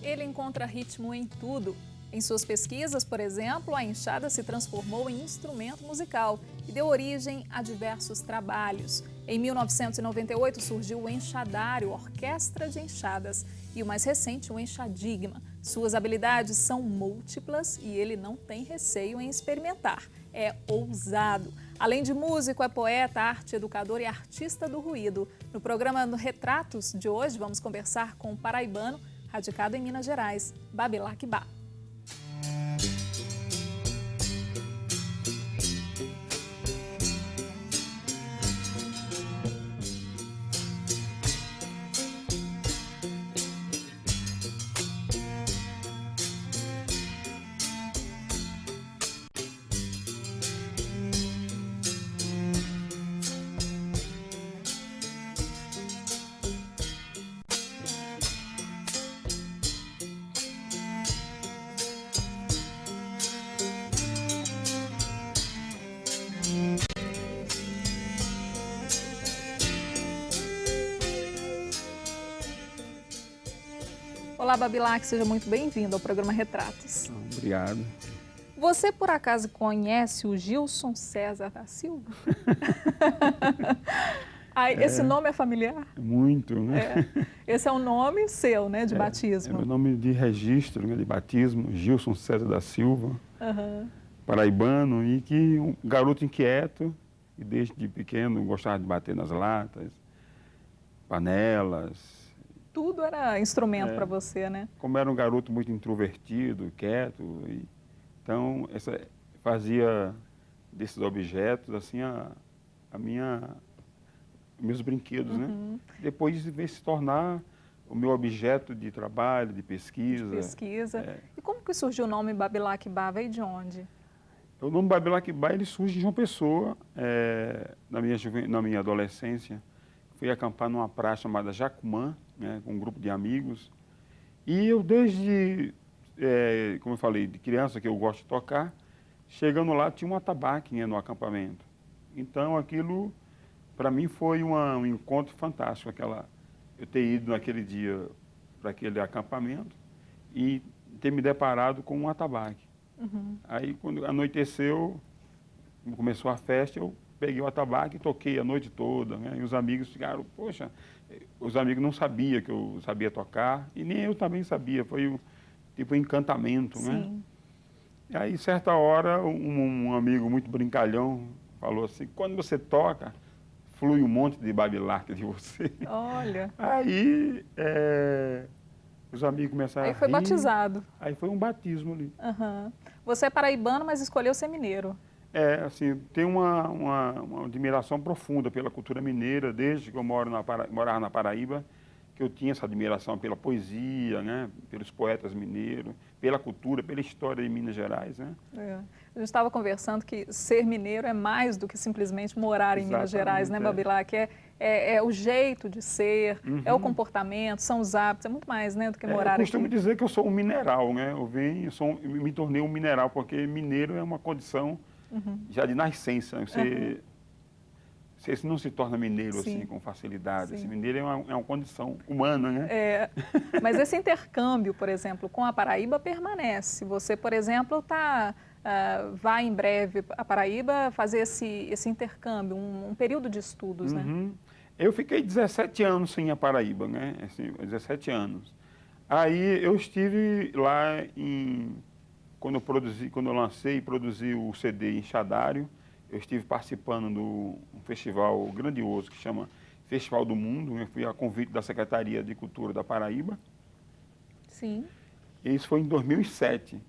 ele encontra ritmo em tudo. Em suas pesquisas, por exemplo, a enxada se transformou em instrumento musical e deu origem a diversos trabalhos. Em 1998 surgiu o Enxadário, Orquestra de Enxadas, e o mais recente, o Enxadigma. Suas habilidades são múltiplas e ele não tem receio em experimentar. É ousado. Além de músico, é poeta, arte educador e artista do ruído. No programa Retratos de hoje, vamos conversar com o paraibano, radicado em Minas Gerais, Babilaque Bah. Olá, Babilaque, seja muito bem-vindo ao programa Retratos. Obrigado. Você, por acaso, conhece o Gilson César da Silva? Esse nome é familiar? Muito, né? Esse é um nome seu, né, de É batismo? meu nome de registro, né, de batismo, Gilson César da Silva, paraibano, e que um garoto inquieto, e desde pequeno gostava de bater nas latas, panelas. Tudo era instrumento para você, né? Como era um garoto muito introvertido, quieto, então fazia desses objetos assim meus brinquedos, né? Depois veio se tornar o meu objeto de trabalho, de pesquisa. E como que surgiu o nome Babilaque Bah? Veio de onde? O nome Babilaque Bah, ele surge de João Pessoa, na minha adolescência. Fui acampar numa praia chamada Jacumã, né, com um grupo de amigos. E eu desde, como eu falei, de criança que eu gosto de tocar, chegando lá tinha um atabaque, né, no acampamento. Então aquilo, para mim, foi um encontro fantástico, eu ter ido naquele dia para aquele acampamento e ter me deparado com um atabaque. Aí quando anoiteceu, começou a festa, eu peguei o atabaque e toquei a noite toda, né? E os amigos ficaram, poxa, os amigos não sabiam que eu sabia tocar, e nem eu também sabia, foi um encantamento, né? E aí, certa hora, um amigo muito brincalhão falou assim, quando você toca, flui um monte de babilaque de você. Olha! Aí, os amigos começaram a rir. Aí foi batizado. Aí foi um batismo ali. Você é paraibano, mas escolheu ser mineiro. Assim, tenho uma admiração profunda pela cultura mineira, desde que eu morava na Paraíba, que eu tinha essa admiração pela poesia, né, pelos poetas mineiros, pela cultura, pela história de Minas Gerais, né? A gente estava conversando que ser mineiro é mais do que simplesmente morar em Minas Gerais, né, Babilaque? É o jeito de ser, é o comportamento, são os hábitos, é muito mais, né, do que morar aqui. Eu costumo dizer que eu sou um mineral, né? Eu me tornei um mineral, porque mineiro é uma condição já de nascença. Você não se torna mineiro assim com facilidade. Esse mineiro é uma condição humana, né? Mas esse intercâmbio, por exemplo, com a Paraíba permanece. Você, por exemplo, vai em breve à Paraíba fazer esse intercâmbio, um período de estudos, né? Eu fiquei 17 anos sem a Paraíba, né? Assim, 17 anos. Aí eu estive lá quando eu lancei e produzi o CD Enxadário, eu estive participando de um festival grandioso que chama Festival do Mundo. Eu fui a convite da Secretaria de Cultura da Paraíba. Sim. E isso foi em 2007.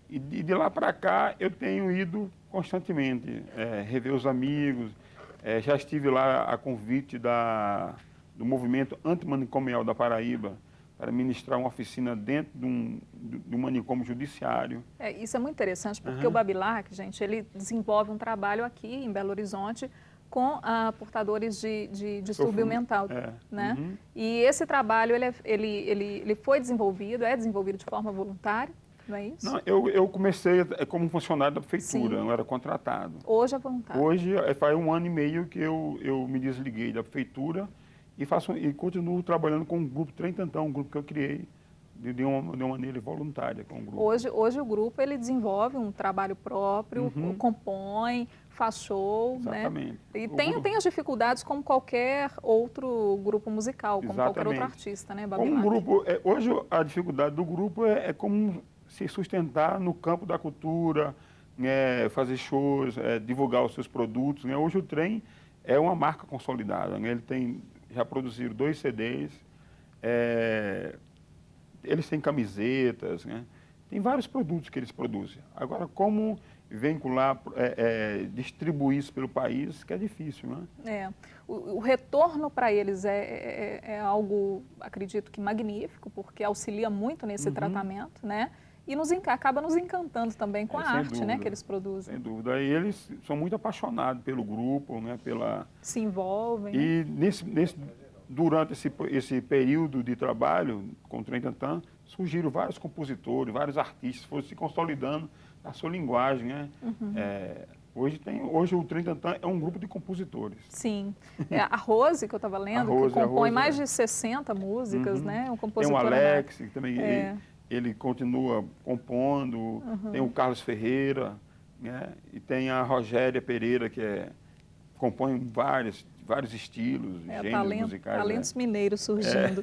E de lá para cá eu tenho ido constantemente rever os amigos. Já estive lá a convite do movimento antimanicomial da Paraíba, para ministrar uma oficina dentro de um manicômio judiciário. Isso é muito interessante, porque o Babilaque, gente, ele desenvolve um trabalho aqui em Belo Horizonte com portadores de distúrbio mental, né? E esse trabalho, ele foi desenvolvido, é desenvolvido de forma voluntária, não é isso? Não, eu comecei como funcionário da prefeitura, eu era contratado. Hoje é voluntário? Hoje, faz 1 ano e meio que eu me desliguei da prefeitura e continuo trabalhando com um grupo Trem Tantão, um grupo que eu criei de uma maneira voluntária com o grupo. Hoje o grupo ele desenvolve um trabalho próprio, compõe, faz show, Exatamente. né? E tem as dificuldades como qualquer outro grupo musical, como qualquer outro artista, né, Babilaque? Como um grupo, hoje a dificuldade do grupo é como se sustentar no campo da cultura, né, fazer shows, divulgar os seus produtos, né? Hoje o Trem é uma marca consolidada, né? Ele já produziram 2 CDs, eles têm camisetas, né? Tem vários produtos que eles produzem. Agora, como vincular, distribuir isso pelo país, que é difícil, né? O retorno para eles é algo, acredito que magnífico, porque auxilia muito nesse tratamento, né? E acaba nos encantando também com a arte, dúvida, né, que eles produzem. Sem dúvida. E eles são muito apaixonados pelo grupo, né? Se envolvem. E durante esse período de trabalho com o Trem Tantan, surgiram vários compositores, vários artistas, foram se consolidando a sua linguagem, né? Hoje o Trem Tantan é um grupo de compositores. Sim. A Rose, que eu estava lendo, que compõe mais de 60 músicas, né? Um compositor. Tem o Alex, que também ele continua compondo, tem o Carlos Ferreira, né? E tem a Rogéria Pereira, que compõe vários estilos, gêneros musicais. Talentos mineiros surgindo.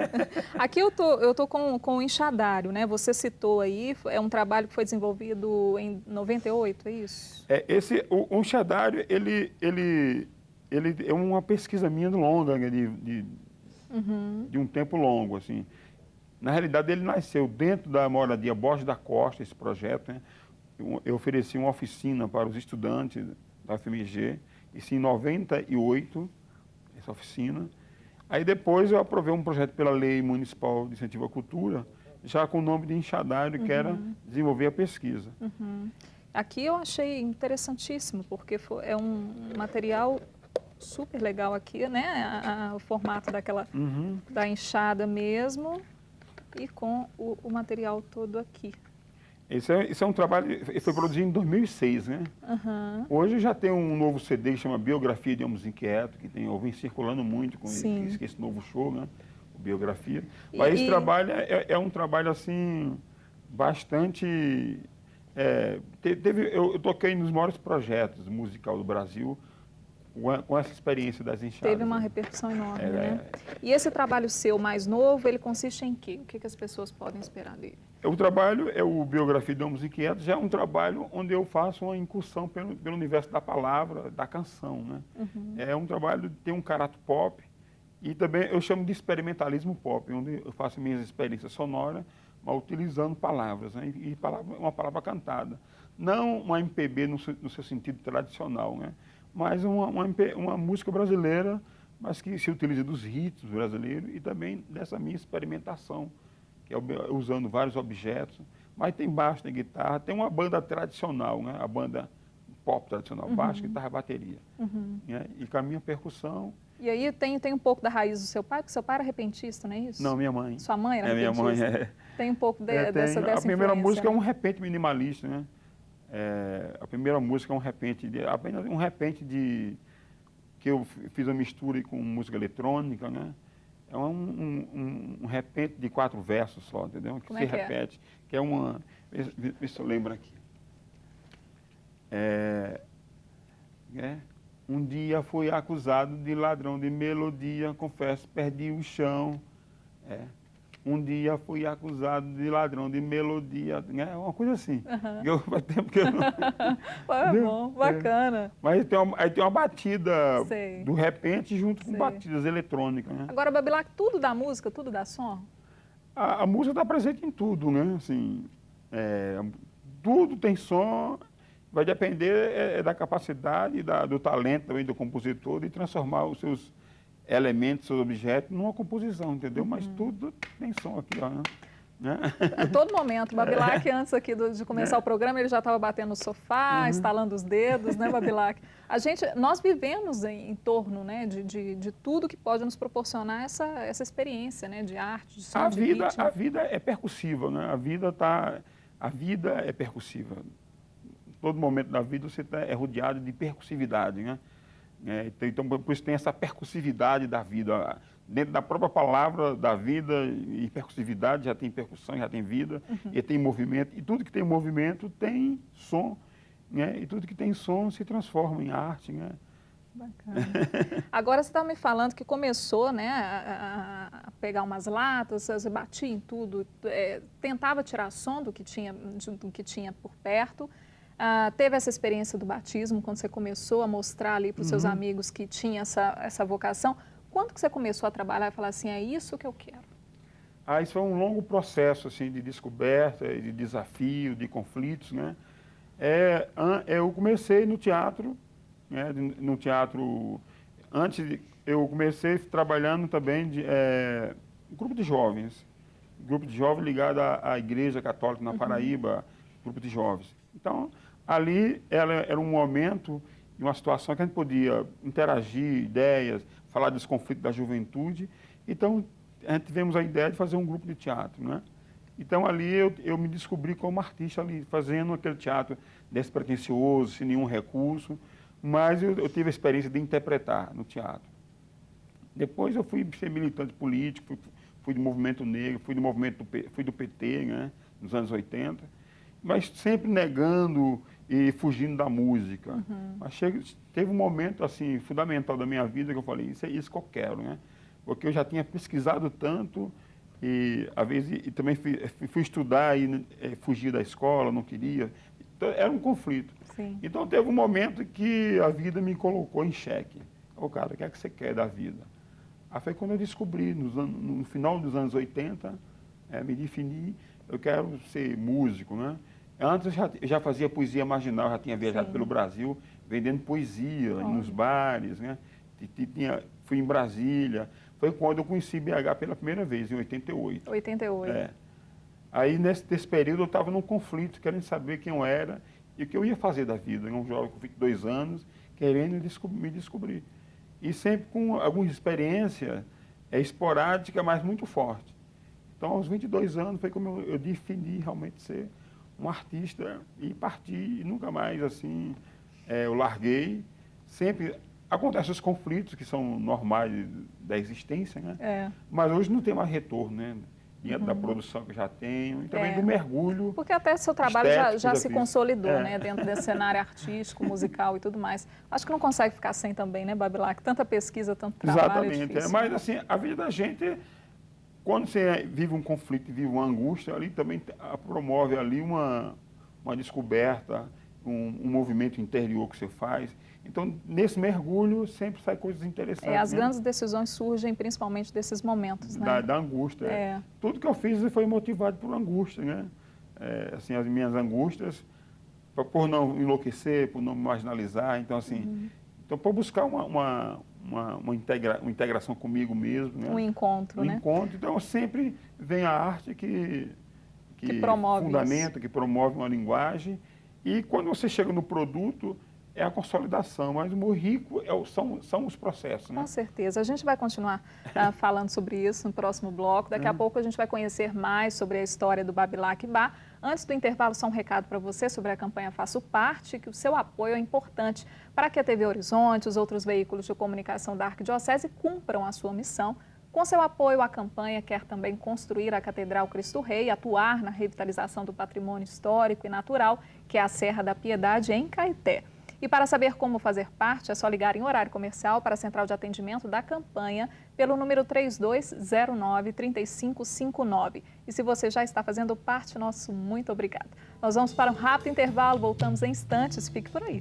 Aqui eu tô com o enxadário, né? Você citou aí, é um trabalho que foi desenvolvido em 98, é isso? O enxadário, ele é uma pesquisa minha longa, né? De um tempo longo, assim. Na realidade, ele nasceu dentro da moradia Borges da Costa, esse projeto, né? Eu ofereci uma oficina para os estudantes da FMG, isso em 98, essa oficina. Aí depois eu aprovei um projeto pela Lei Municipal de Incentivo à Cultura, já com o nome de enxadário, que era desenvolver a pesquisa. Aqui eu achei interessantíssimo, porque é um material super legal aqui, né? O formato da enxada mesmo, e com o material todo aqui. Esse é um trabalho que foi produzido em 2006, né? Hoje já tem um novo CD que chama Biografia de Homens Inquietos, que vem circulando muito com esse novo show, né? O Biografia. Mas esse trabalho é um trabalho, assim, bastante... eu toquei nos maiores projetos musical do Brasil com essa experiência das enxadas. Teve uma repercussão enorme, né? E esse trabalho seu mais novo, ele consiste em quê? O que as pessoas podem esperar dele? O trabalho o Biografia de Homens Inquietos, já é um trabalho onde eu faço uma incursão pelo universo da palavra, da canção, né? É um trabalho que tem um caráter pop e também eu chamo de experimentalismo pop, onde eu faço minhas experiências sonoras, mas utilizando palavras, né? E uma palavra cantada. Não uma MPB no seu sentido tradicional, né? Mas uma música brasileira, mas que se utiliza dos ritmos brasileiros e também dessa minha experimentação, que é usando vários objetos, mas tem baixo, tem guitarra, tem uma banda tradicional, né? A banda pop tradicional, baixo, guitarra, bateria, né? E com a minha percussão. E aí tem um pouco da raiz do seu pai, porque seu pai era repentista, não é isso? Não, minha mãe. Sua mãe era repentista? Minha mãe Tem um pouco dessa A primeira música né? é um repente minimalista, né? A primeira música é apenas um repente que eu fiz uma mistura com música eletrônica, né? É um repente de 4 versos só, entendeu? Como se repete, que é uma... Vê se eu lembro aqui. Um dia fui acusado de ladrão de melodia, confesso, perdi o chão. Um dia fui acusado de ladrão de melodia, né? Uma coisa assim. Faz tempo que eu não... bom, bacana. Mas aí tem uma batida do repente junto com batidas eletrônicas, né? Agora, Babilaque, tudo dá música, tudo dá som? A música está presente em tudo, né? Assim, tudo tem som, vai depender da capacidade, do talento também do compositor de transformar os seus elementos, seus objetos, numa composição, entendeu? Mas tudo tem som aqui, ó, né? A todo momento. O Babilaque, antes aqui de começar o programa, ele já estava batendo no sofá, estalando os dedos, né, Babilaque? Nós vivemos em torno, né, de tudo que pode nos proporcionar essa experiência, né, de arte, de som, de ritmo. A vida é percussiva, né? A vida é percussiva. Todo momento da vida você é rodeado de percussividade, né? Então, por isso tem essa percussividade da vida. dentro da própria palavra da vida e percussividade, já tem percussão, já tem vida, e tem movimento, e tudo que tem movimento tem som, né? E tudo que tem som se transforma em arte, né? Bacana. Agora você está me falando que começou, né, a pegar umas latas, você batia em tudo, tentava tirar som do que tinha por perto. Teve essa experiência do batismo, quando você começou a mostrar ali para os seus amigos que tinha essa vocação. Quando que você começou a trabalhar e falar assim, é isso que eu quero? Isso foi um longo processo assim, de descoberta, de desafio, de conflitos, né? Eu comecei no teatro, né? No teatro, eu comecei trabalhando também grupo de jovens ligado à Igreja Católica na Paraíba, grupo de jovens. Então, ali era um momento, uma situação que a gente podia interagir, ideias, falar desse conflito da juventude. Então, a gente tivemos a ideia de fazer um grupo de teatro, né? Então, ali eu me descobri como artista ali, fazendo aquele teatro despretensioso, sem nenhum recurso, mas eu tive a experiência de interpretar no teatro. Depois eu fui ser militante político, fui do movimento negro, fui do PT, né, nos anos 80, mas sempre negando e fugindo da música. Mas teve um momento assim fundamental da minha vida que eu falei, isso é isso que eu quero, né? Porque eu já tinha pesquisado tanto e às vezes também fui estudar e fugir da escola, não queria. Então, era um conflito. Sim. Então teve um momento que a vida me colocou em xeque. Cara, o que é que você quer da vida? Aí foi quando eu descobri, no final dos anos 80, me defini, eu quero ser músico, né? Antes eu já fazia poesia marginal, já tinha viajado pelo Brasil, vendendo poesia nos bares, né? Fui em Brasília. Foi quando eu conheci BH pela primeira vez, em 88. 88. Aí, nesse período, eu estava num conflito, querendo saber quem eu era e o que eu ia fazer da vida. Um jovem com 22 anos, querendo me descobrir. E sempre com alguma experiência esporádica, mas muito forte. Então, aos 22 anos, foi como eu defini realmente ser um artista e parti, e nunca mais, assim, eu larguei. Sempre acontecem os conflitos, que são normais da existência, né? Mas hoje não tem mais retorno, né? Diante da produção que eu já tenho e também do mergulho. Porque até seu trabalho já se consolidou, né? Dentro desse cenário artístico, musical e tudo mais. Acho que não consegue ficar sem também, né, Babilac? Tanta pesquisa, tanto trabalho. Exatamente. Mas, assim, a vida da gente, quando você vive um conflito, vive uma angústia, ali também promove ali uma descoberta, um movimento interior que você faz. Então, nesse mergulho, sempre sai coisas interessantes. As grandes decisões surgem principalmente desses momentos, né? Da angústia. Tudo que eu fiz foi motivado por angústia, né? Assim, as minhas angústias, por não enlouquecer, por não me marginalizar. Então, assim, por buscar uma integração comigo mesmo. Né? Um encontro, né? Encontro. Então, sempre vem a arte que promove fundamenta, isso. Que promove uma linguagem. E quando você chega no produto, é a consolidação, mas o rico são os processos. Né? Com certeza. A gente vai continuar falando sobre isso no próximo bloco. Daqui a pouco a gente vai conhecer mais sobre a história do Babilac Bar. Antes do intervalo, só um recado para você sobre a campanha Faço Parte, que o seu apoio é importante para que a TV Horizonte e os outros veículos de comunicação da Arquidiocese cumpram a sua missão. Com seu apoio, a campanha quer também construir a Catedral Cristo Rei, atuar na revitalização do patrimônio histórico e natural, que é a Serra da Piedade, em Caeté. E para saber como fazer parte, é só ligar em horário comercial para a central de atendimento da campanha pelo número 3209-3559. E se você já está fazendo parte, nosso muito obrigado. Nós vamos para um rápido intervalo, voltamos em instantes, fique por aí.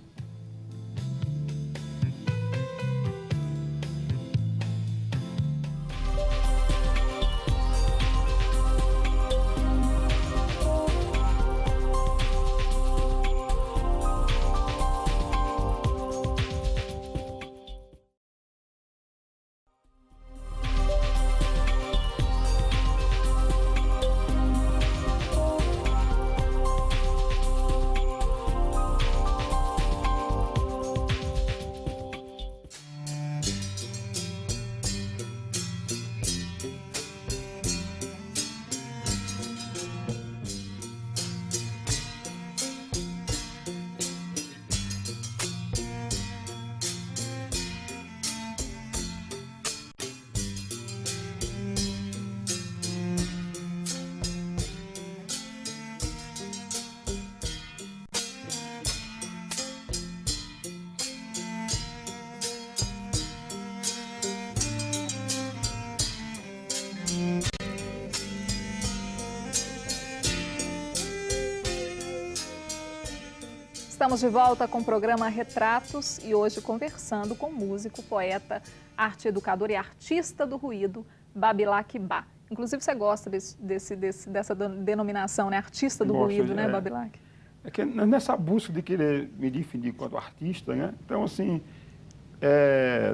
Estamos de volta com o programa Retratos e hoje conversando com o músico, poeta, arte educador e artista do ruído, Babilaque Bá. Inclusive você gosta dessa denominação, né? Artista do ruído, né, Babilaque? É que nessa busca de querer me definir enquanto artista, né? Então, assim,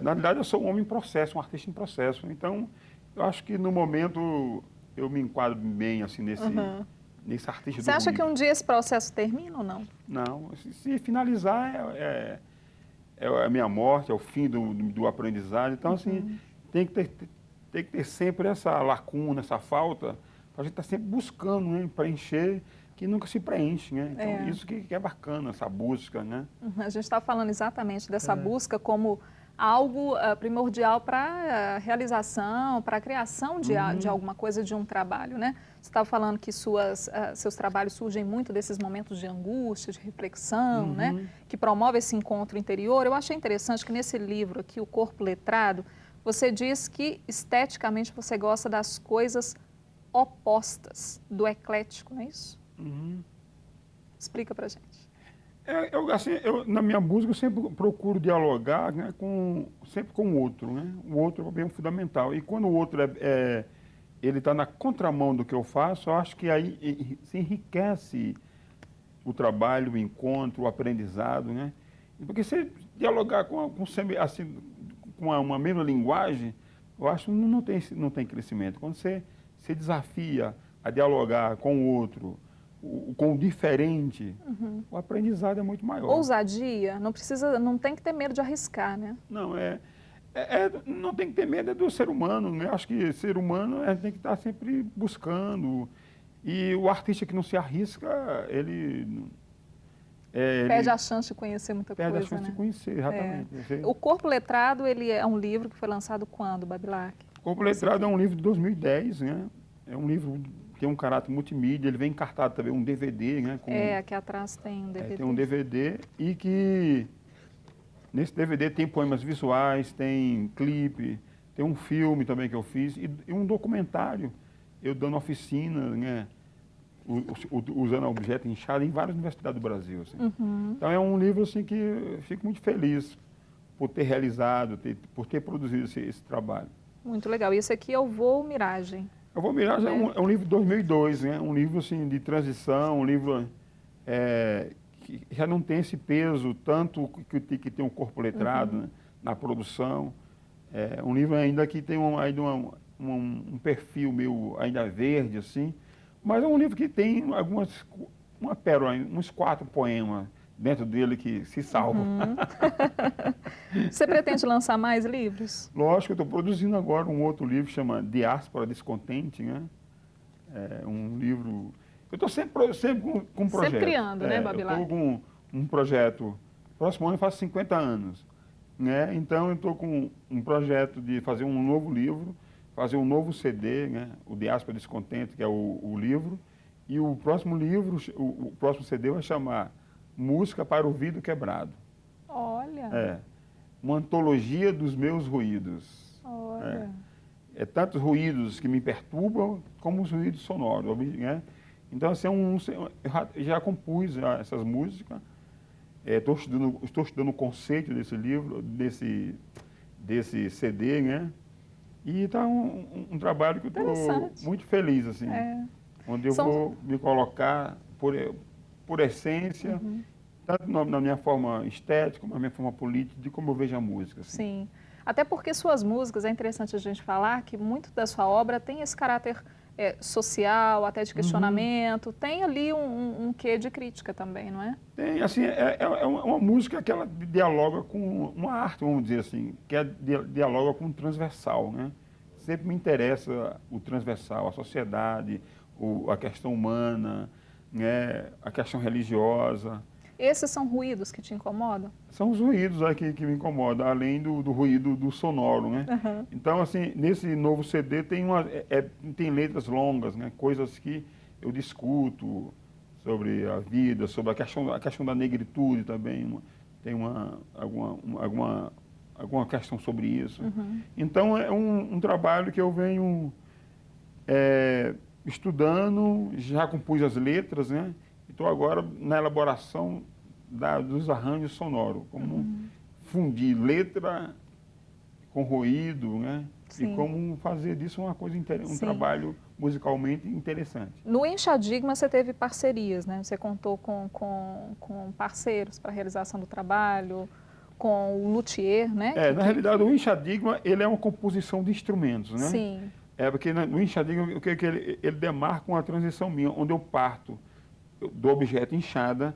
na verdade eu sou um homem em processo, um artista em processo. Então, eu acho que no momento eu me enquadro bem, assim, nesse artista do ruído. Você acha que um dia esse processo termina ou não? Não, se finalizar é a minha morte, é o fim do aprendizado. Então, assim, tem que ter sempre essa lacuna, essa falta, para a gente estar sempre buscando, né, preencher, que nunca se preenche, né? Então, isso que é bacana, essa busca, né? A gente está falando exatamente dessa busca como algo primordial para a realização, para a criação de alguma coisa, de um trabalho, né? Você estava falando que seus trabalhos surgem muito desses momentos de angústia, de reflexão, né? Que promove esse encontro interior. Eu achei interessante que nesse livro aqui, O Corpo Letrado, você diz que esteticamente você gosta das coisas opostas, do eclético, não é isso? Explica pra gente. Na minha música eu sempre procuro dialogar, né, sempre com o outro, né? O outro é bem fundamental. E quando o outro ele está na contramão do que eu faço, eu acho que aí se enriquece o trabalho, o encontro, o aprendizado, né? Porque se dialogar com uma mesma linguagem, eu acho que não tem crescimento. Quando você se desafia a dialogar com o outro, com o diferente, o aprendizado é muito maior. Ousadia, não tem que ter medo de arriscar, né? Não, não tem que ter medo do ser humano, né? Acho que ser humano tem que estar sempre buscando. E o artista que não se arrisca, ele perde a chance de conhecer muita coisa, perde a chance né? de conhecer, exatamente. O Corpo Letrado, ele é um livro que foi lançado quando, Babilaque? O Corpo Letrado é um livro de 2010, né? É um livro que tem um caráter multimídia, ele vem encartado também um DVD, né? Aqui atrás tem um DVD. Tem um DVD e que nesse DVD tem poemas visuais, tem clipe, tem um filme também que eu fiz e um documentário, eu dando oficina, né? Usando objeto inchado em várias universidades do Brasil. Assim. Então é um livro assim, que eu fico muito feliz por ter realizado, por ter produzido esse trabalho. Muito legal. E esse aqui é o Voo Miragem. O Voo Miragem é um livro de 2002, né? Um livro assim, de transição, um livro que já não tem esse peso, tanto que tem um corpo letrado, né? Na produção. É um livro ainda que tem um perfil meio ainda verde, assim, mas é um livro que tem uma pérola, uns 4 poemas dentro dele que se salvam. Você pretende lançar mais livros? Lógico, eu estou produzindo agora um outro livro que chama Diáspora Descontente, né? É um livro... Eu estou sempre com um projeto. Sempre criando, né, Babilaque? Eu estou com um projeto... Próximo ano eu faço 50 anos. Né? Então, eu estou com um projeto de fazer um novo livro, fazer um novo CD, né? O Diáspora Descontente, que é o livro. E o próximo livro, o próximo CD vai chamar Música para o Ouvido Quebrado. Olha! Uma antologia dos meus ruídos. Olha! Tantos ruídos que me perturbam, como os ruídos sonoros. Né? Então, assim, eu já compus essas músicas. Estou estudando o conceito desse livro, desse CD, né? E está um trabalho que eu estou muito feliz, assim. Onde eu vou me colocar por essência, tanto na minha forma estética, como na minha forma política, de como eu vejo a música. Assim. Sim. Até porque suas músicas, é interessante a gente falar que muito da sua obra tem esse caráter social, até de questionamento, tem ali um quê de crítica também, não é? Tem, assim, é uma música que ela dialoga com uma arte, vamos dizer assim, que dialoga com o transversal, né? Sempre me interessa o transversal, a sociedade, a questão humana, né? A questão religiosa. Esses são ruídos que te incomodam? São os ruídos aqui que me incomodam, além do ruído do sonoro, né? Então, assim, nesse novo CD tem letras longas, né? Coisas que eu discuto sobre a vida, sobre a questão da negritude também, tem alguma questão sobre isso. Então, é um trabalho que eu venho estudando, já compus as letras, né? Estou agora na elaboração dos arranjos sonoros, como fundir letra com ruído, né? Sim. E como fazer disso uma coisa um trabalho musicalmente interessante. No Enxadigma você teve parcerias, né? Você contou com parceiros para a realização do trabalho, com o luthier, né? Na realidade, o Enxadigma, ele é uma composição de instrumentos, né? Sim. Porque no Enxadigma, o que ele demarca uma transição minha, onde eu parto do objeto enxada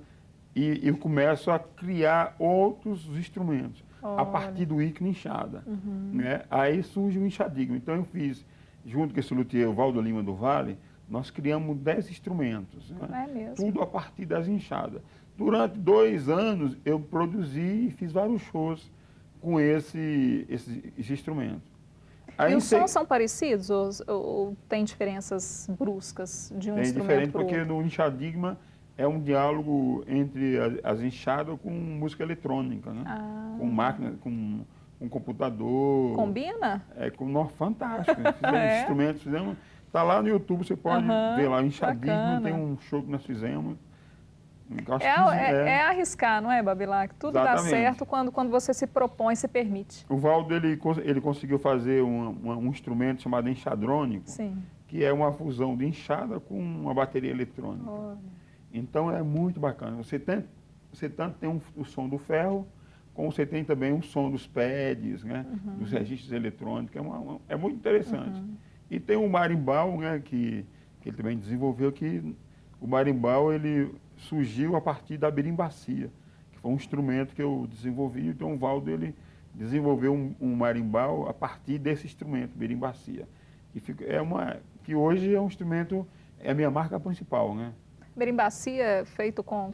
e eu começo a criar outros instrumentos. Olha. A partir do ícone enxada. Né? Aí surge o Enxadigma. Então eu fiz, junto com esse luthier, o Valdo Lima do Vale, nós criamos 10 instrumentos. Né? É mesmo. Tudo a partir das enxadas. Durante 2 anos eu produzi e fiz vários shows com esses instrumentos. Aí e os sons são parecidos ou tem diferenças bruscas de um instrumento diferente para o porque outro? no Enxadigma é um diálogo entre as enxadas com música eletrônica, né? Com máquina, com computador. Combina? Fantástico. Fizemos instrumentos, está lá no YouTube, você pode ver lá, o Enxadigma, tem um show que nós fizemos. É arriscar, não é, Babilac? Tudo dá certo quando você se propõe, se permite. O Valdo, ele conseguiu fazer um instrumento chamado enxadrônico, Sim. que é uma fusão de enxada com uma bateria eletrônica. Olha. Então é muito bacana. Você tanto tem o som do ferro, como você tem também o som dos pads, né? Dos registros eletrônicos. É muito interessante. E tem o marimbau, né? Que ele também desenvolveu, que o marimbau ele surgiu a partir da birimbacia, que foi um instrumento que eu desenvolvi. Então o Valdo ele desenvolveu um marimbau a partir desse instrumento, birimbacia. Que hoje é um instrumento, é a minha marca principal, né? Birimbacia feito com...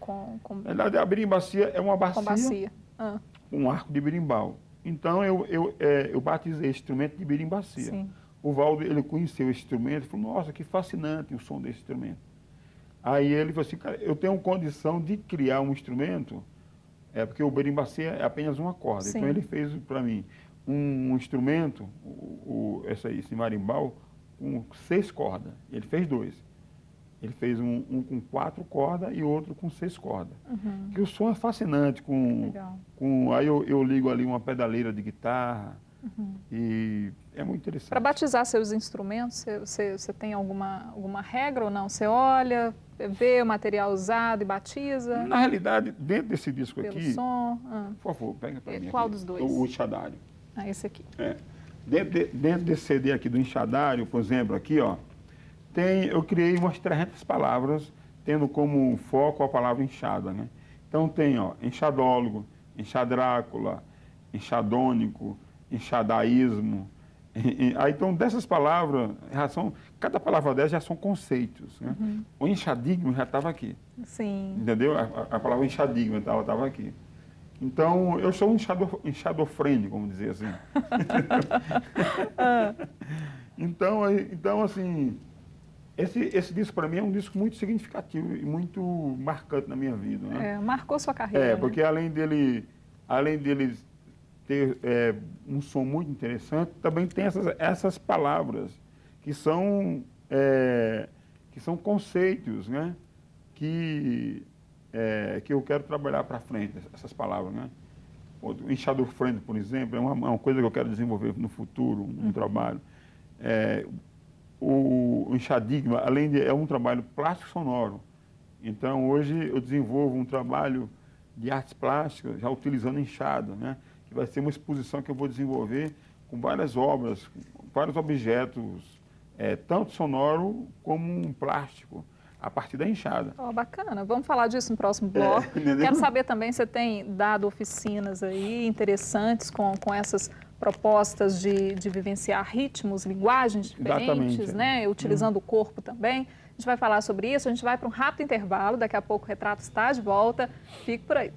Na verdade, a birimbacia é uma bacia, um arco de birimbau. Então, eu batizei esse instrumento de birimbacia. Sim. O Valdo, ele conheceu esse instrumento e falou, nossa, que fascinante o som desse instrumento. Aí ele falou assim, cara, eu tenho condição de criar um instrumento, porque o birimbacia é apenas uma corda. Sim. Então, ele fez para mim um instrumento, esse marimbau, com 6 cordas. Ele fez 2. Ele fez um com 4 cordas e outro com 6 cordas. Que o som é fascinante. Aí eu ligo ali uma pedaleira de guitarra e é muito interessante. Para batizar seus instrumentos, você tem alguma regra ou não? Você olha, vê o material usado e batiza? Na realidade, dentro desse disco pelo aqui... som? Por favor, pega para mim. Qual aqui, dos dois? O enxadário. Esse aqui. Dentro desse CD aqui do enxadário, por exemplo, aqui, ó, eu criei umas 300 palavras, tendo como foco a palavra enxada, né? Então tem, ó, enxadólogo, enxadrácula, enxadônico, enxadaísmo. Aí, então, dessas palavras, cada palavra dessas já são conceitos, né? O enxadigma já estava aqui. Sim. Entendeu? A palavra enxadigma estava aqui. Então, eu sou um enxadofrênico, vamos dizer assim. Então, assim... Esse disco, para mim, é um disco muito significativo e muito marcante na minha vida. Né? Marcou sua carreira. Né? Porque além dele ter um som muito interessante, também tem essas palavras que são conceitos, né? Que eu quero trabalhar para frente, essas palavras. Né? O enxadofrênico, por exemplo, é uma coisa que eu quero desenvolver no futuro, um trabalho. O enxadigma, é um trabalho plástico sonoro. Então, hoje eu desenvolvo um trabalho de artes plásticas, já utilizando enxada, né? Que vai ser uma exposição que eu vou desenvolver com várias obras, com vários objetos, tanto sonoro como um plástico, a partir da enxada. Bacana, vamos falar disso no próximo bloco. Quero saber também, você tem dado oficinas aí interessantes com essas propostas de vivenciar ritmos, linguagens diferentes, né? Utilizando o corpo também. A gente vai falar sobre isso, a gente vai para um rápido intervalo, daqui a pouco o Retrato está de volta. Fique por aí.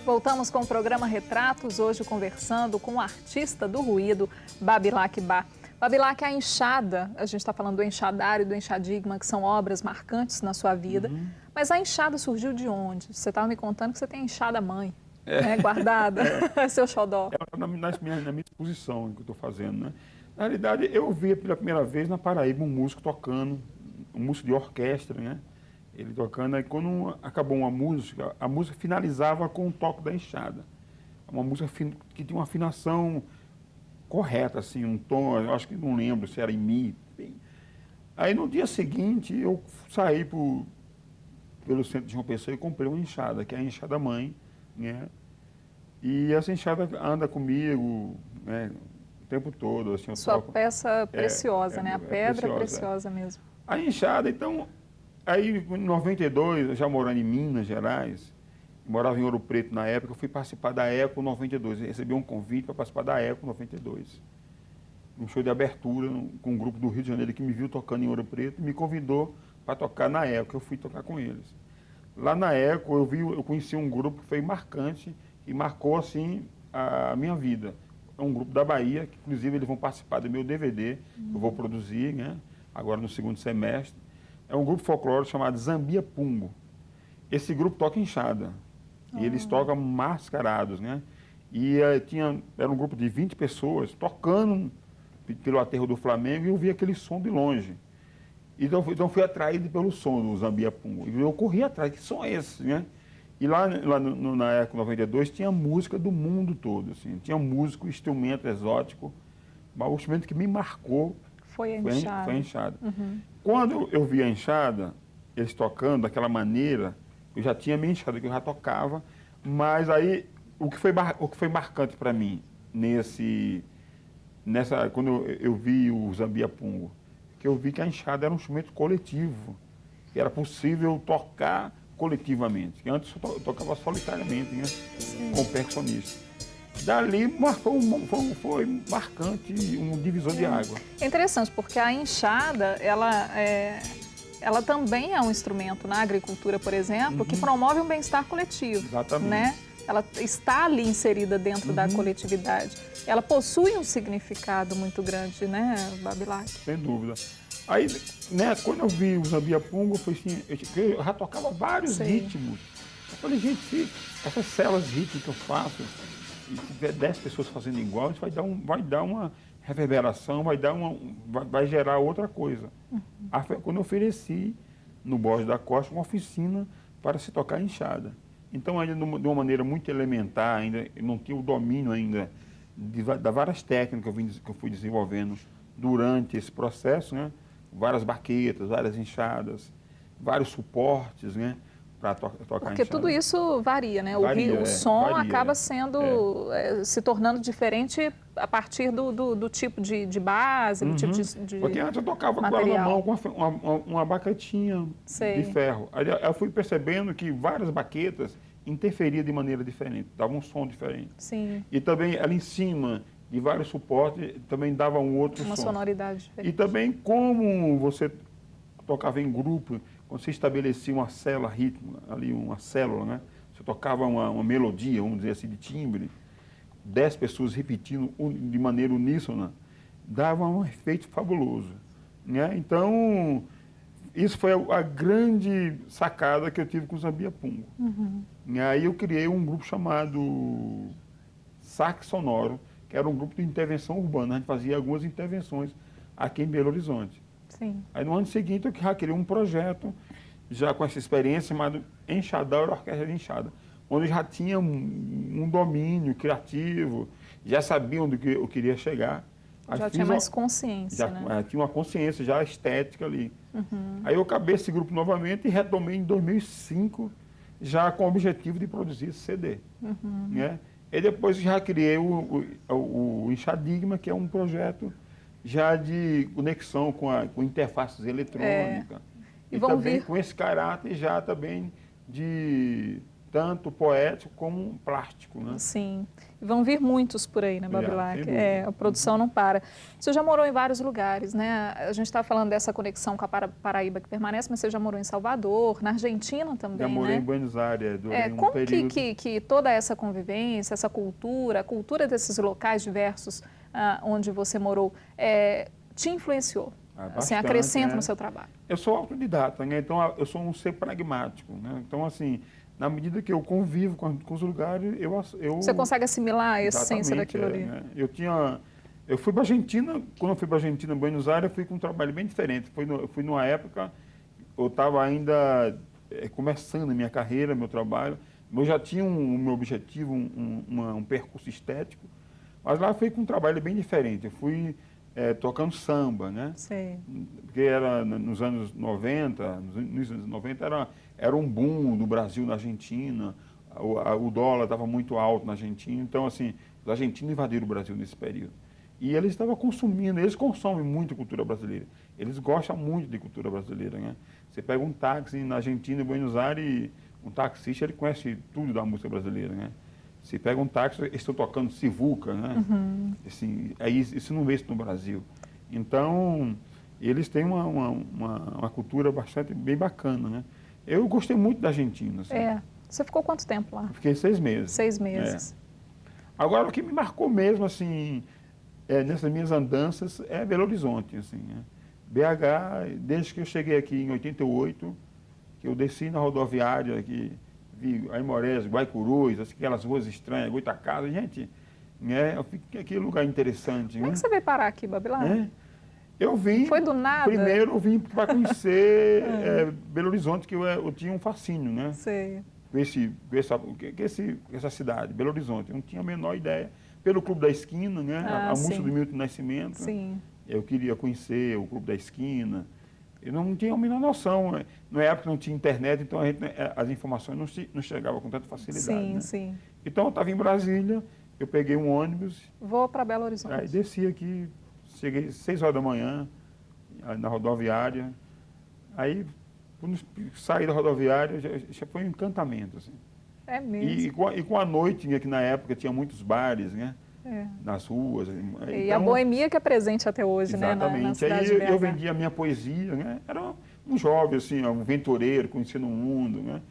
Voltamos com o programa Retratos, hoje conversando com o artista do ruído, Babilaque Bar. Babilaque, a enxada, a gente está falando do enxadário e do enxadigma, que são obras marcantes na sua vida, mas a enxada surgiu de onde? Você estava me contando que você tem a enxada mãe, né, guardada, seu xodó. Na minha exposição que eu estou fazendo, né? Na realidade, eu vi pela primeira vez na Paraíba um músico tocando, um músico de orquestra, né? Ele tocando, aí quando acabou uma música, a música finalizava com o toque da enxada. Uma música que tinha uma afinação correta, assim, um tom, eu acho que não lembro se era em mi. Aí no dia seguinte eu saí pelo centro de João Pessoa e comprei uma enxada, que é a enxada mãe, né? E essa enxada anda comigo, né, o tempo todo. Assim, Sua peça preciosa, né? A pedra preciosa mesmo. A enxada, então, aí em 92, eu já morando em Minas Gerais, morava em Ouro Preto na época, eu fui participar da ECO 92, eu recebi um convite para participar da ECO 92. Um show de abertura com um grupo do Rio de Janeiro que me viu tocando em Ouro Preto e me convidou para tocar na ECO, eu fui tocar com eles. Lá na ECO eu conheci um grupo que foi marcante e marcou assim a minha vida. É um grupo da Bahia, que inclusive eles vão participar do meu DVD, que eu vou produzir, né, agora no segundo semestre. É um grupo folclórico chamado Zambia Pungo. Esse grupo toca enxada. E eles tocam mascarados, né? E era um grupo de 20 pessoas tocando pelo aterro do Flamengo e eu vi aquele som de longe. Então fui atraído pelo som do Zambia Pungo. E eu corri atrás, que som é esse, né? E lá na ECO 92 tinha música do mundo todo, assim. Tinha músico, instrumento exótico. Mas o instrumento que me marcou foi a enxada. Quando eu vi a enxada, eles tocando daquela maneira, eu já tinha minha enxada, que eu já tocava, mas aí o que foi marcante para mim quando eu vi o Zambia Pungo, que eu vi que a enxada era um instrumento coletivo, que era possível tocar coletivamente, que antes eu tocava solitariamente, né, com percussionista. Dali foi marcante, um divisor de água. É interessante, porque a enxada, ela também é um instrumento na agricultura, por exemplo, que promove um bem-estar coletivo. Exatamente. Né? Ela está ali inserida dentro da coletividade. Ela possui um significado muito grande, né, Babilaque? Sem dúvida. Aí, né, quando eu vi o Zambia Pungo, eu falei assim, eu já tocava vários ritmos. Eu falei, gente, se essas células rítmicas que eu faço, e se tiver 10 pessoas fazendo igual, isso vai dar uma reverberação, vai gerar outra coisa. Quando eu ofereci no Borges da Costa uma oficina para se tocar enxada. Então, ainda de uma maneira muito elementar, ainda não tinha o domínio ainda das várias técnicas que eu fui desenvolvendo durante esse processo, né? Várias baquetas, várias enxadas, vários suportes, né, para tocar Porque enxada. tudo isso varia, né? O som acaba sendo, se tornando diferente a partir do tipo de base, do tipo de Porque antes eu tocava material. com ela na mão, com uma baquetinha de ferro. Aí eu fui percebendo que várias baquetas interferiam de maneira diferente, davam um som diferente. Sim. E também ela em cima de vários suportes também dava um outro som. Uma sonoridade diferente. E também como você tocava em grupo, quando você estabelecia uma célula rítmica, ali uma célula, né? Você tocava uma melodia, vamos dizer assim, de timbre, 10 pessoas repetindo de maneira uníssona, dava um efeito fabuloso, né? Então, isso foi a grande sacada que eu tive com o Zambia Pungo. E aí eu criei um grupo chamado Saque Sonoro, que era um grupo de intervenção urbana. A gente fazia algumas intervenções aqui em Belo Horizonte. Sim. Aí no ano seguinte eu já criei um projeto, já com essa experiência, chamado Enxadar Orquestra de Enxada, onde eu já tinha um domínio criativo, já sabia onde eu queria chegar. Já tinha mais consciência, né? Tinha uma consciência já estética ali. Aí eu acabei esse grupo novamente e retomei em 2005, já com o objetivo de produzir esse CD. Né? E depois já criei o Enxadigma, que é um projeto já de conexão com interfaces eletrônicas. E vão também vir com esse caráter já também de tanto poético como plástico, né? Sim. E vão vir muitos por aí, né, Babilac? A produção não para. Você já morou em vários lugares, né? A gente está falando dessa conexão com a Paraíba que permanece, mas você já morou em Salvador, na Argentina também, já morei né? em Buenos Aires durante um Como período. que toda essa convivência, essa cultura, a cultura desses locais diversos onde você morou, te influenciou? Assim, acrescenta no seu trabalho? Eu sou autodidata, né? Então eu sou um ser pragmático, né? Então, assim, na medida que eu convivo com os lugares, Você consegue assimilar a essência daquilo ali? Né? Eu fui para a Argentina, quando eu fui para a Argentina, Buenos Aires, eu fui com um trabalho bem diferente. Eu fui numa época, eu estava ainda começando a minha carreira, meu trabalho, eu já tinha o meu objetivo, um percurso estético, mas lá foi com um trabalho bem diferente. Eu fui tocando samba, né? Sim. Porque era nos anos 90, nos anos 90 era um boom do Brasil na Argentina, o dólar estava muito alto na Argentina, então assim, os argentinos invadiram o Brasil nesse período. E eles estavam consumindo, eles consomem muito cultura brasileira, eles gostam muito de cultura brasileira, né? Você pega um táxi na Argentina, em Buenos Aires, um taxista, ele conhece tudo da música brasileira, né? Você pega um táxi, eles estão tocando Sivuca, né? Uhum. Assim, isso não vê isso no Brasil. Então, eles têm uma cultura bem bacana, né? Eu gostei muito da Argentina. Assim. Você ficou quanto tempo lá? Fiquei 6 meses. 6 meses. Agora, o que me marcou mesmo, assim, nessas minhas andanças, é Belo Horizonte, assim, né? BH, desde que eu cheguei aqui em 88, que eu desci na rodoviária aqui, vi Aimorés, Guaicurus, aquelas ruas estranhas, Goitacazes, gente, eu fiquei aquele lugar interessante. Como é que você veio parar aqui, Babilac? Eu vim... Foi do nada? Primeiro eu vim para conhecer Belo Horizonte, que eu tinha um fascínio, né? Sei. Essa cidade, Belo Horizonte. Eu não tinha a menor ideia. Pelo Clube da Esquina, né? A música do Milton Nascimento. Sim. Eu queria conhecer o Clube da Esquina. Eu não tinha a menor noção. Na época não tinha internet, então as informações não chegavam com tanta facilidade. Sim, né? sim. Então eu estava em Brasília, eu peguei um ônibus. Vou para Belo Horizonte. Aí desci aqui, cheguei às 6 horas da manhã, na rodoviária. Aí, quando saí da rodoviária, já foi um encantamento. Assim. É mesmo. E com a noite, que na época tinha muitos bares, né? Nas ruas. E então, a boemia que é presente até hoje, exatamente. né? Na cidade aí de BH. eu vendia a minha poesia, né? Era um jovem, assim, um aventureiro, conhecendo o mundo, né?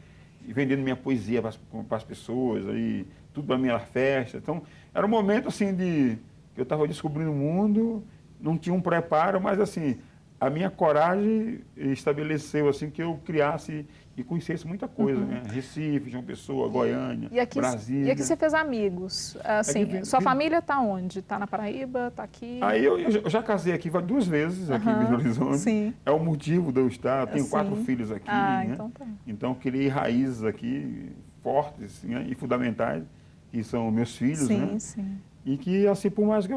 E vendendo minha poesia para as pessoas, aí, tudo para mim era festa. Então, era um momento, assim, que eu estava descobrindo o mundo, não tinha um preparo, mas, assim, a minha coragem estabeleceu, assim, que eu criasse e conhecesse muita coisa, né? Recife, João Pessoa, Goiânia, Brasília. E aqui você fez amigos, assim, sua família está onde? Está na Paraíba, está aqui? Aí eu já casei aqui 2 vezes, aqui em Belo Horizonte. Sim. É o motivo de eu estar, tenho 4 filhos aqui, né? Então tá. Então criei raízes aqui fortes, né? E fundamentais, que são meus filhos, sim, né? Sim. E que, assim, por mais que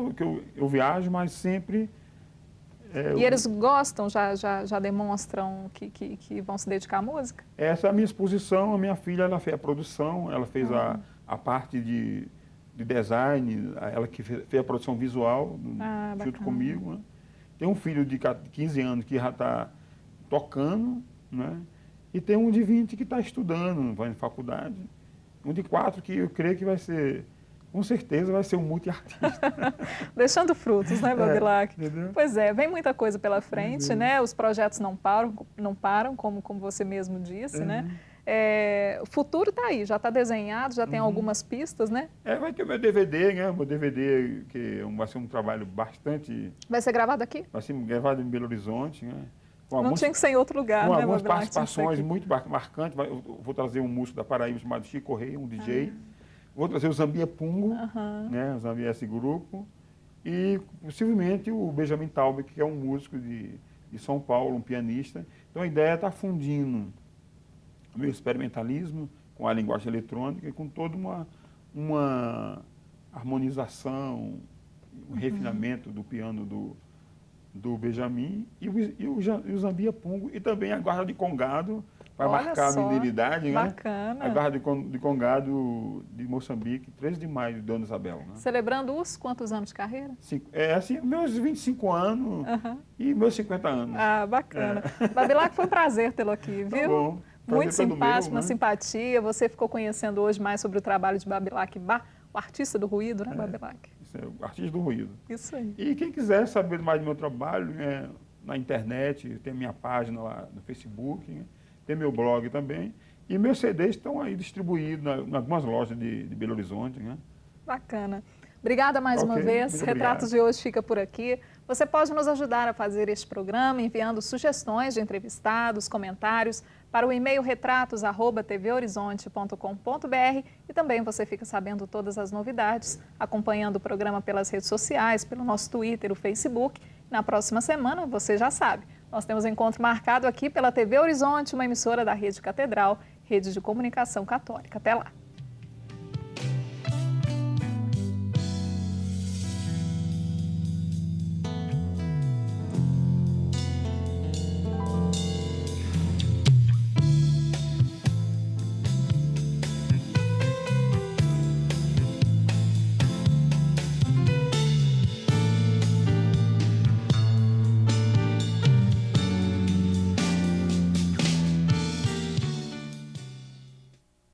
eu viajo, mas sempre... E eles gostam, já demonstram que vão se dedicar à música? Essa é a minha exposição. A minha filha, ela fez a produção, ela fez a parte de design, ela que fez a produção visual junto comigo. Né? Tem um filho de 15 anos que já está tocando, né? E tem um de 20 que está estudando, vai em faculdade. Um de 4 que eu creio que vai ser... Com certeza vai ser um multiartista. Deixando frutos, né, Babilac? Entendeu? Pois é, vem muita coisa pela frente, né? Os projetos não param, como você mesmo disse, né? O futuro está aí, já está desenhado, já tem algumas pistas, né? Vai ter o meu DVD, né? Meu DVD, que vai ser um trabalho bastante... Vai ser gravado aqui? Vai ser gravado em Belo Horizonte, né? Não tinha que ser em outro lugar, com né, algumas participações muito marcantes. Eu vou trazer um músico da Paraíba chamado Chico Correia, um DJ. Vou trazer o Zambia Pungo, né, o Zambia esse grupo, e possivelmente o Benjamin Taube, que é um músico de São Paulo, um pianista. Então a ideia é estar fundindo o meu experimentalismo com a linguagem eletrônica e com toda uma harmonização, um refinamento do piano do Benjamin e o Zambia Pungo, e também a guarda de Congado, para marcar a mineridade, bacana. Né? A guarda de Congado de Moçambique, 13 de maio, de Dona Isabel. Né? Celebrando quantos anos de carreira? Assim, meus 25 anos e meus 50 anos. Bacana. Babilac, foi um prazer tê-lo aqui, viu? Tá bom. Muito todo simpático, meu, uma né? simpatia. Você ficou conhecendo hoje mais sobre o trabalho de Babilac Bar, o artista do ruído, né, Babilac? Isso é o artista do ruído. Isso aí. E quem quiser saber mais do meu trabalho, na internet, tem minha página lá no Facebook, né? Tem meu blog também. E meus CDs estão aí distribuídos em algumas lojas de Belo Horizonte, né? Bacana. Obrigada mais uma vez. Muito Retratos obrigado. de hoje fica por aqui. Você pode nos ajudar a fazer este programa enviando sugestões de entrevistados, comentários para o e-mail retratos@tvhorizonte.com.br e também você fica sabendo todas as novidades, acompanhando o programa pelas redes sociais, pelo nosso Twitter, o Facebook. Na próxima semana, você já sabe, nós temos um encontro marcado aqui pela TV Horizonte, uma emissora da Rede Catedral, Rede de Comunicação Católica. Até lá!